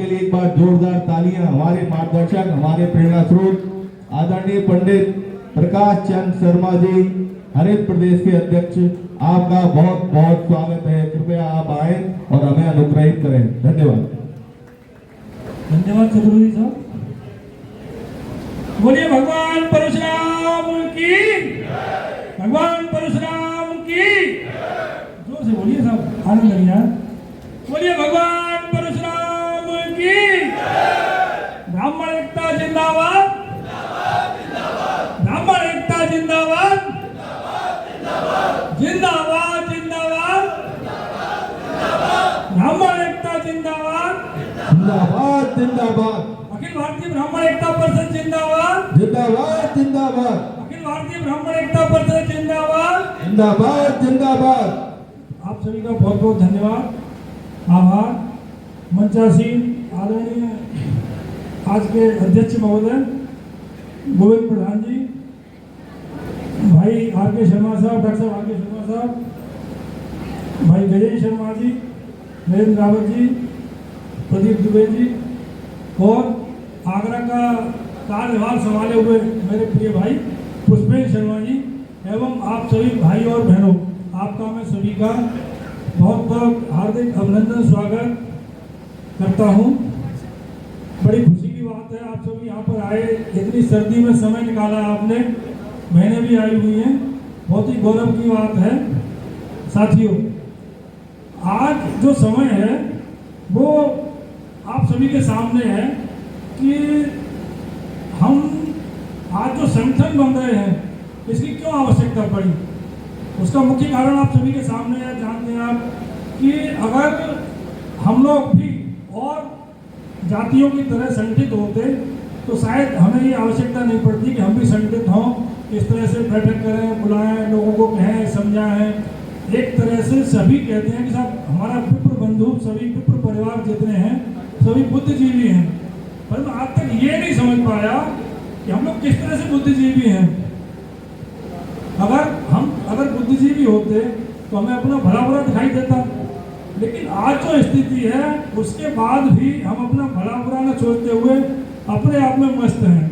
के लिए एक बार जोरदार तालियां हमारे मार्गदर्शक, हमारे प्रेरणा स्रोत आदरणीय पंडित प्रकाश चंद शर्मा जी, हरित प्रदेश के अध्यक्ष, आपका बहुत बहुत स्वागत है। कृपया आप आए और हमें अनुग्रहित करें। धन्यवाद। धन्यवाद चतुर्वेदी साहब। बोलिए भगवान परशुराम की, भगवान परशुराम की। जोर से बोलिए साहब, आनंद करिए। बोलिए भगवान परशुराम की। ब्राह्मण एकता जिंदाबाद, ब्राह्मण एकता जिंदाबाद, जिंदाबाद जिंदाबाद, ब्राह्मण एकता जिंदाबाद, जिंदाबाद जिंदाबाद, अखिल भारतीय ब्राह्मण एकता परिषद जिंदाबाद, जिंदाबाद जिंदाबाद, अखिल भारतीय ब्राह्मण एकता परिषद जिंदाबाद, जिंदाबाद जिंदाबाद। आप सभी का बहुत बहुत धन्यवाद, आभार। मंचासीन आदरणीय आज के अध्यक्ष महोदय गोविंद प्रधान जी, भाई आर के शर्मा साहब, डॉक्टर साहब आर के शर्मा साहब, भाई गजेश शर्मा जी, नरेंद्र रावत जी, प्रदीप दुबे जी और आगरा का कार्यभार संभाले हुए मेरे प्रिय भाई पुष्पेंद्र शर्मा जी एवं आप सभी भाई और बहनों, आपका मैं सभी का बहुत बहुत हार्दिक अभिनंदन स्वागत करता हूं। बड़ी खुशी की बात है आप सभी यहाँ पर आए, इतनी सर्दी में समय निकाला आपने, बहनें भी आई हुई हैं, बहुत ही गौरव की बात है। साथियों, आज जो समय है वो आप सभी के सामने है कि हम आज जो संगठन बन रहे हैं इसकी क्यों आवश्यकता पड़ी। उसका मुख्य कारण आप सभी के सामने है, जानते हैं आप कि अगर हम लोग भी और जातियों की तरह संगठित होते तो शायद हमें ये आवश्यकता नहीं पड़ती कि हम भी संगठित हों, इस तरह से बैठक करें, बुलाएं, लोगों को कहें, समझाएं। एक तरह से सभी कहते हैं कि साहब हमारा विप्र बंधु, सभी विप्र परिवार जितने हैं सभी बुद्धिजीवी हैं, पर मैं आज तक ये नहीं समझ पाया कि हम लोग किस तरह से बुद्धिजीवी हैं। अगर बुद्धिजीवी होते तो हमें अपना भला बुरा दिखाई देता, लेकिन आज जो स्थिति है उसके बाद भी हम अपना भला बुरा न सोचते हुए अपने आप में मस्त हैं।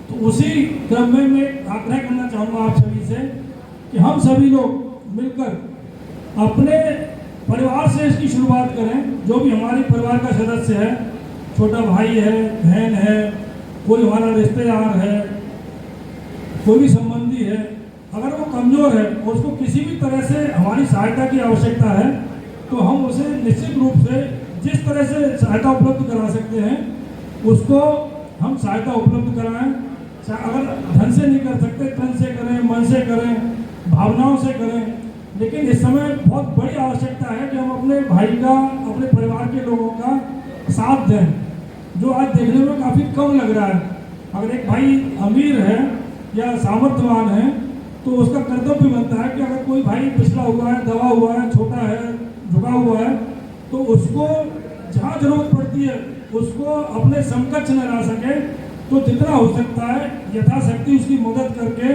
तो उसी क्रम में मैं आग्रह करना चाहूँगा आप सभी से कि हम सभी लोग मिलकर अपने परिवार से इसकी शुरुआत करें। जो भी हमारे परिवार का सदस्य है, छोटा भाई है, बहन है, कोई हमारा रिश्तेदार है, कोई भी संबंधी है, अगर वो कमज़ोर है और उसको किसी भी तरह से हमारी सहायता की आवश्यकता है तो हम उसे निश्चित रूप से जिस तरह से सहायता उपलब्ध करा सकते हैं उसको हम सहायता उपलब्ध कराएं। अगर धन से नहीं कर सकते, तन से करें, मन से करें, भावनाओं से करें, लेकिन इस समय बहुत बड़ी आवश्यकता है कि हम अपने भाई का, अपने परिवार के लोगों का साथ दें, जो आज देखने में काफ़ी कम लग रहा है। अगर एक भाई अमीर है या सामर्थ्यवान है तो उसका कर्तव्य बनता है कि अगर कोई भाई पिछड़ा हुआ है, दबा हुआ है, छोटा है, झुका हुआ है, तो उसको जहाँ जरूरत पड़ती है उसको अपने समकक्ष न ला सके तो जितना हो सकता है यथाशक्ति उसकी मदद करके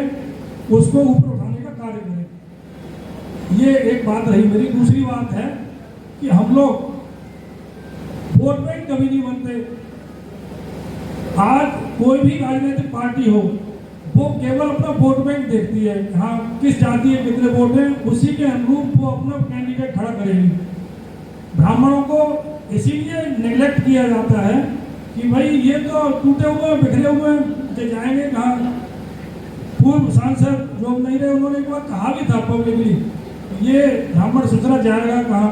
उसको ऊपर उठाने का कार्य करें। ये एक बात रही। मेरी दूसरी बात है कि हम लोग वोट बैंक कभी नहीं बनते। आज कोई भी राजनीतिक पार्टी हो वो केवल अपना वोट बैंक देखती है, हाँ किस जाति के कितने वोट हैं, उसी के अनुरूप वो अपना कैंडिडेट खड़ा करेगी। ब्राह्मणों को इसीलिए नेग्लेक्ट किया जाता है कि भाई ये तो टूटे हुए बिखरे हुए जो जाएंगे कहाँ। पूर्व सांसद जो नहीं रहे उन्होंने एक बार कहा भी था पब्लिकली, ये ब्राह्मण सुथरा जाएगा कहाँ।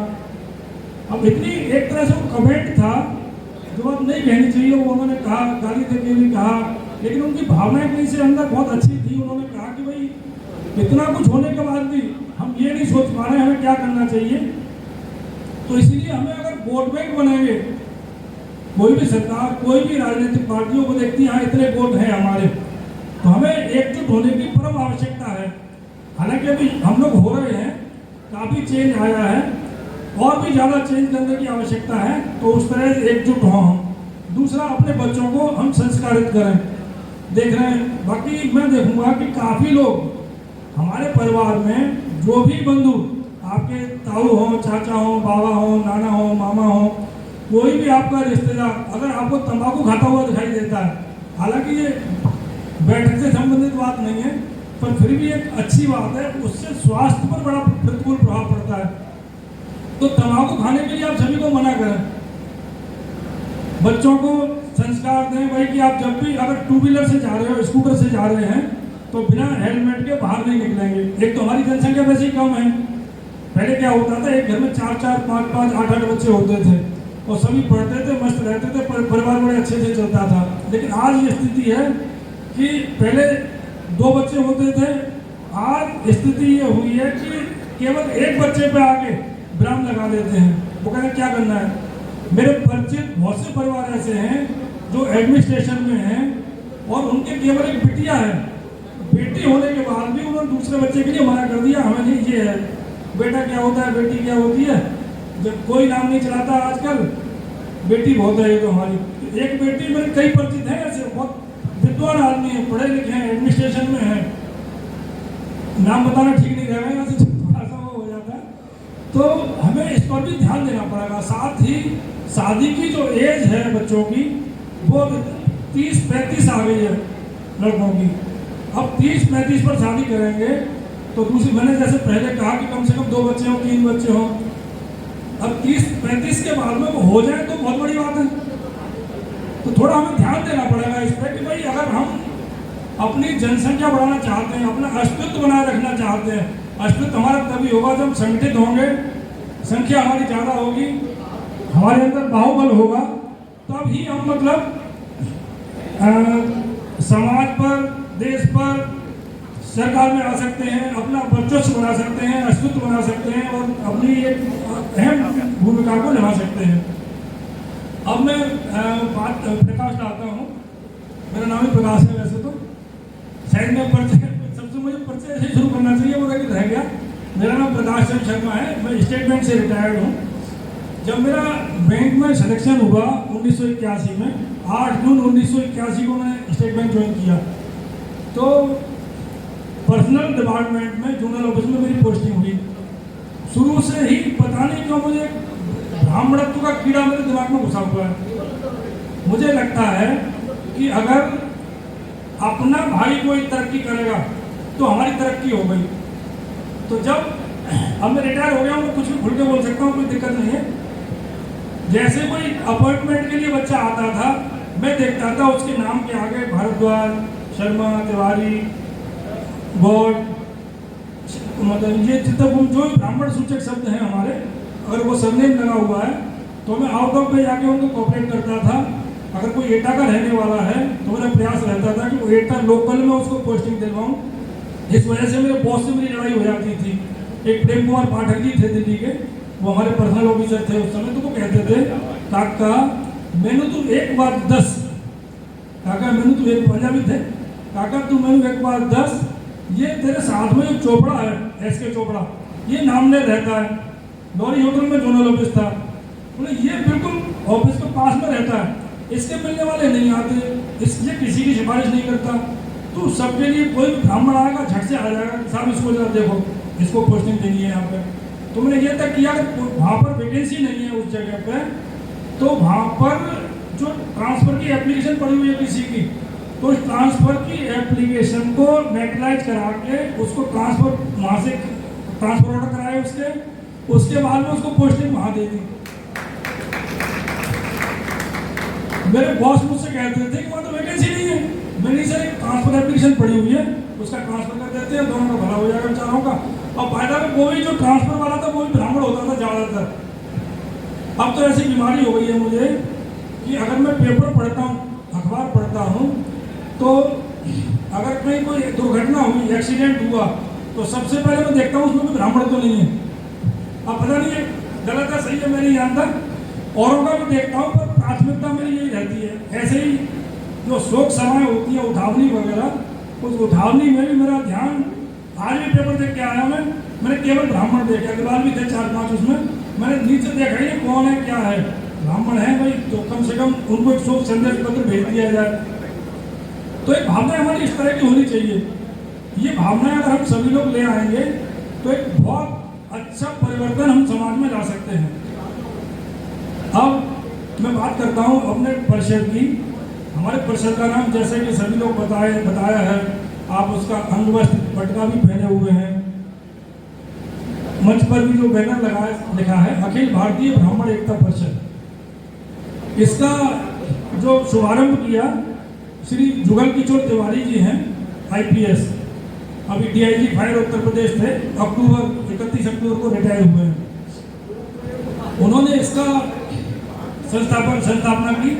अब इतनी एक तरह से वो कमेंट था जो बात नहीं कहनी चाहिए, वो उन्होंने कहा, गाली देके भी कहा, लेकिन उनकी भावनाएं कहीं से अंदर बहुत अच्छी थी। उन्होंने कहा कि भाई इतना कुछ होने के बाद भी हम ये नहीं सोच पा रहे हैं हमें क्या करना चाहिए। तो इसीलिए हमें अगर वोट बैंक बनाएंगे, कोई भी सरकार, कोई भी राजनीतिक पार्टियों को देखती है हाँ इतने वोट हैं हमारे, तो हमें एकजुट होने की परम आवश्यकता है। हालांकि अभी हम लोग हो रहे हैं, काफ़ी चेंज आया है, और भी ज़्यादा चेंज करने की आवश्यकता है, तो उस तरह एकजुट हों हम। दूसरा, अपने बच्चों को हम संस्कारित करें। देख रहे हैं, बाकी मैं देखूंगा कि काफ़ी लोग हमारे परिवार में जो भी बंधु आपके ताऊ हो, चाचा हो, बाबा हो, नाना हो, मामा हो, कोई भी आपका रिश्तेदार अगर आपको तंबाकू खाता हुआ दिखाई देता है, हालांकि ये बैठक से संबंधित बात नहीं है, पर फिर भी एक अच्छी बात है, उससे स्वास्थ्य पर बड़ा प्रतिकूल प्रभाव पड़ता है। तो तंबाकू खाने के लिए आप सभी को मना करें, बच्चों को संस्कार दें भाई कि आप जब भी अगर टू व्हीलर से जा रहे हो, स्कूटर से जा रहे हैं, तो बिना हेलमेट के बाहर नहीं निकलेंगे। एक तो हमारी जनसंख्या वैसे ही कम है, पहले क्या होता था, एक घर में 4-4, 5-5, 8-8 बच्चे होते थे और सभी पढ़ते थे, मस्त रहते थे, परिवार बड़े अच्छे से चलता था। लेकिन आज ये स्थिति है कि पहले 2 बच्चे होते थे, आज स्थिति ये हुई है कि केवल एक बच्चे पे आके विराम लगा देते हैं। वो कहते हैं क्या करना है। मेरे परिचित बहुत से परिवार ऐसे हैं जो एडमिनिस्ट्रेशन में हैं और उनके केवल एक बिटिया है, बेटी होने के बाद भी उन्होंने दूसरे बच्चे के लिए मना कर दिया, हमें नहीं ये है। बेटा क्या होता है, बेटी क्या होती है, जब कोई नाम नहीं चलाता आजकल, बेटी बहुत है ये तो हमारी। एक बेटी मेरे कई परिचित हैं ऐसे, बहुत विद्वान आदमी है, पढ़े लिखे हैं, एडमिनिस्ट्रेशन में है, नाम बताना ठीक नहीं रहेगा, यहाँ से थोड़ा सा वो हो जाता है। तो हमें इस पर भी ध्यान देना पड़ेगा। साथ ही शादी की जो एज है बच्चों की, वो 30-35 आ गई है लड़कों की। अब 30-35 पर शादी करेंगे तो दूसरी, मैंने जैसे पहले कहा कि कम से कम 2 बच्चे हों, 3 बच्चे हों। अब 30-35 के बाद में वो हो जाए तो बहुत बड़ी बात है। तो थोड़ा हमें ध्यान देना पड़ेगा इस पर कि भाई अगर हम अपनी जनसंख्या बढ़ाना चाहते हैं, अपना अस्तित्व बनाए रखना चाहते हैं, अस्तित्व हमारा तभी होगा जब हम संगठित होंगे, संख्या हमारी ज़्यादा होगी, हमारे अंदर बाहुबल होगा, तब ही हम मतलब समाज पर, देश पर, सरकार में आ सकते हैं, अपना वर्चस्व बना सकते हैं, अस्तित्व बना सकते हैं और अपनी एक अहम भूमिका को निभा सकते हैं। अब मैं बात प्रकाश लाता हूँ। मेरा नाम ही प्रकाश है वैसे तो, शायद मैं परिचय सबसे मुझे परिचय से शुरू करना चाहिए, वो रह गया। मेरा नाम प्रकाश चंद्र शर्मा है, मैं स्टेट बैंक से रिटायर्ड हूँ। जब मेरा बैंक में सिलेक्शन हुआ 1981 में, 8 जून 1981 को मैंने स्टेट बैंक ज्वाइन किया, तो पर्सनल डिपार्टमेंट में जोनल ऑफिस में मेरी पोस्टिंग हुई। शुरू से ही पता नहीं क्यों मुझे ब्राह्मणत्व का कीड़ा मेरे दिमाग में घुसा हुआ है। मुझे लगता है कि अगर अपना भाई कोई तरक्की करेगा तो हमारी तरक्की हो गई। तो जब अब मैं रिटायर हो गया हूँ, कुछ भी खुल के बोल सकता हूँ, कोई दिक्कत नहीं है। जैसे कोई अपॉइंटमेंट के लिए बच्चा आता था, मैं देखता था उसके नाम के आगे भारद्वाज, शर्मा, तिवारी, गौड़, मतलब ये जितना जो ब्राह्मण सूचक शब्द हैं हमारे, अगर वो सरनेम लगा हुआ है तो मैं आउट ऑफ पे जाके उनको कोऑपरेट करता था। अगर कोई एटा का रहने वाला है तो मेरा प्रयास रहता था कि वो एटा लोकल में उसको पोस्टिंग दिलवाऊँ। इस वजह से मेरे बॉस से मेरी लड़ाई हो जाती थी। एक प्रेम कुमार पाठक जी थे दिल्ली के, वो हमारे पर्सनल ऑफिसर थे उस समय, तो वो कहते थे काका मैंने तू 1 बार 10, काका मैंने तू एक पंजाबी थे, काका तू मैंने 1 बार 10, ये तेरे साथ में एक चोपड़ा है, एसके चोपड़ा, ये नाम नहीं रहता है, लॉरी होटल में जोनल ऑफिस था, बोले ये बिल्कुल ऑफिस के पास में रहता है, इसके मिलने वाले नहीं आते, इसलिए किसी की सिफारिश नहीं करता। तो सबके लिए कोई भी ब्राह्मण आएगा झट से आ जाएगा कि साहब इसको जरा देखो, इसको पोस्टिंग देनी है यहाँ पे। तो मैंने ये तक किया कि वहाँ पर वैकेंसी नहीं है उस जगह पे, तो वहाँ पर जो ट्रांसफ़र की एप्लीकेशन पड़ी हुई है किसी की, तो उस ट्रांसफ़र की एप्लीकेशन को नेटलाइज करा के उसको ट्रांसफ़र वहाँ से ट्रांसफ़र ऑर्डर कराए उसके बाद में उसको पोस्टिंग वहाँ दे दी। मेरे बॉस मुझसे कहते थे कि वहाँ तो वैकेंसी नहीं है। मैंने सर एक ट्रांसफ़र एप्लीकेशन पड़ी हुई है, उसका ट्रांसफ़र कर देते हैं, दोनों का भला हो जाएगा बेचारों का। और फायदा में वो भी जो ट्रांसफ़र वाला था वो भी ब्राह्मण होता था ज़्यादातर। अब तो ऐसी बीमारी हो गई है मुझे कि अगर मैं पेपर पढ़ता हूँ, अखबार पढ़ता हूँ, तो अगर कहीं कोई दुर्घटना हुई, एक्सीडेंट हुआ, तो सबसे पहले मैं देखता हूँ उसमें कोई ब्राह्मण तो नहीं है। अब पता नहीं है गलत है सही है मैं नहीं जानता, औरों का भी देखता हूँ, पर प्राथमिकता मेरी यही रहती है। ऐसे ही जो शोक सभाएँ होती है, उठावनी वगैरह, उस उठावनी में भी मेरा ध्यान, आज भी पेपर देख के आया मैंने केवल ब्राह्मण देखे, अग्रवाल भी थे 4-5, उसमें मैंने नीचे देखा ये कौन है क्या है, ब्राह्मण है भाई, तो कम से कम उनको एक शोक संदेश पत्र भेज दिया जाए। तो एक भावना हमारी इस तरह की होनी चाहिए। ये भावनाएं अगर हम सभी लोग ले आएंगे तो एक बहुत अच्छा परिवर्तन हम समाज में ला सकते हैं। अब मैं बात करता हूँ अपने परिषद की। हमारे परिषद का नाम जैसे कि सभी लोग बताया है, आप उसका अंगवस्त्र पटका भी पहने हुए हैं। मंच पर भी जो बैनर लिखा है अखिल भारतीय ब्राह्मण एकता परिषद। इसका जो शुभारंभ किया श्री जुगल किशोर तिवारी जी हैं, IPS, अभी DIG फायर उत्तर प्रदेश थे, 31 अक्टूबर को रिटायर हुए हैं। उन्होंने इसका संस्थापना की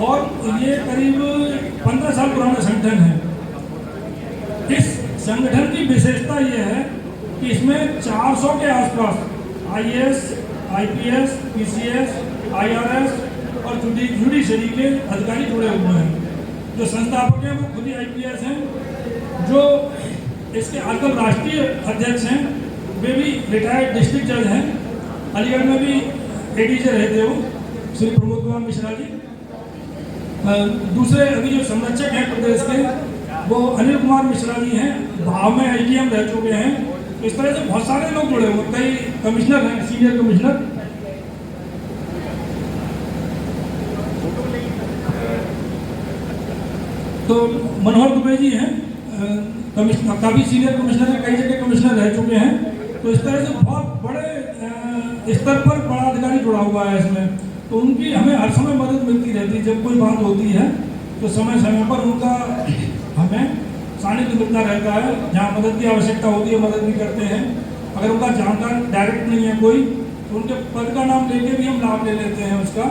और ये करीब 15 साल पुराना संगठन है। इस संगठन की विशेषता ये है कि इसमें 400 के आसपास IAS, IPS, PCS, IRS और जुडिशरी के अधिकारी जुड़े हुए हैं। जो संस्थापक हैं वो खुद ही IPS हैं। जो इसके आजकल राष्ट्रीय अध्यक्ष हैं वे भी रिटायर्ड डिस्ट्रिक्ट जज हैं। अलीगढ़ में भी ADJ रहे थे वो, श्री प्रमोद कुमार मिश्रा जी। दूसरे अभी जो संरक्षक हैं प्रदेश के वो अनिल कुमार मिश्रा जी हैं, भाव में ITM रह चुके हैं। इस तरह से बहुत सारे लोग जुड़े हुए, कई कमिश्नर हैं, सीनियर कमिश्नर। तो मनोहर दुबे जी हैं, कमिश्नर, काफ़ी सीनियर कमिश्नर हैं, कई जगह कमिश्नर रह चुके हैं। तो इस तरह से बहुत बड़े स्तर पर बड़ा अधिकारी जुड़ा हुआ है इसमें। तो उनकी हमें हर समय मदद मिलती रहती है। जब कोई बात होती है तो समय समय पर उनका हमें सानिध्य मिलता रहता है। जहाँ मदद की आवश्यकता होती है मदद भी करते हैं। अगर उनका जानकार डायरेक्ट नहीं है कोई तो उनके पद का नाम लेके भी हम लाभ ले लेते हैं उसका।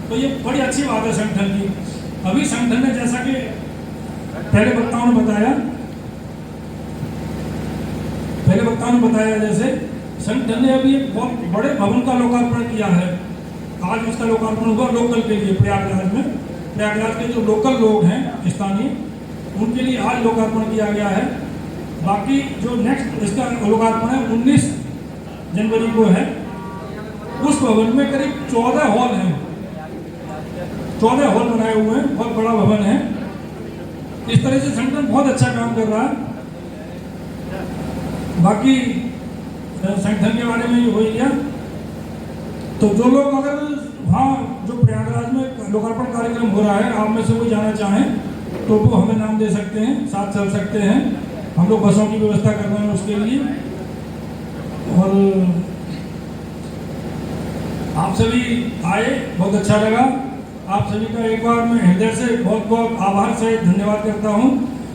तो ये बड़ी अच्छी बात है संगठन की। अभी संगठन ने, जैसा कि पहले वक्ताओं ने बताया जैसे संगठन ने अभी एक बहुत बड़े भवन का लोकार्पण किया है। आज उसका लोकार्पण हुआ लोकल के लिए प्रयागराज में। प्रयागराज के जो लोकल लोग हैं स्थानीय, उनके लिए आज लोकार्पण किया गया है। बाकी जो नेक्स्ट इसका लोकार्पण है 19 जनवरी को है। उस भवन में करीब 14 हॉल हैं, 14 हॉल बनाए हुए हैं, बहुत बड़ा भवन है। इस तरह से संगठन बहुत अच्छा काम कर रहा है। बाकी संगठन के बारे में ये हो गया। तो जो लोग अगर वहाँ जो प्रयागराज में लोकार्पण कार्यक्रम हो रहा है, आप में से कोई जाना चाहें तो वो हमें नाम दे सकते हैं, साथ चल सकते हैं। हम लोग बसों की व्यवस्था कर रहे हैं उसके लिए। और आप सभी आए, बहुत अच्छा लगा। आप सभी का एक बार मैं हृदय से बहुत बहुत आभार से धन्यवाद करता हूँ।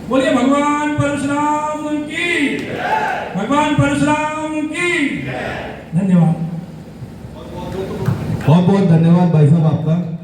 बोलिए भगवान परशुराम की, भगवान परशुराम की। धन्यवाद। बहुत बहुत धन्यवाद भाई साहब आपका।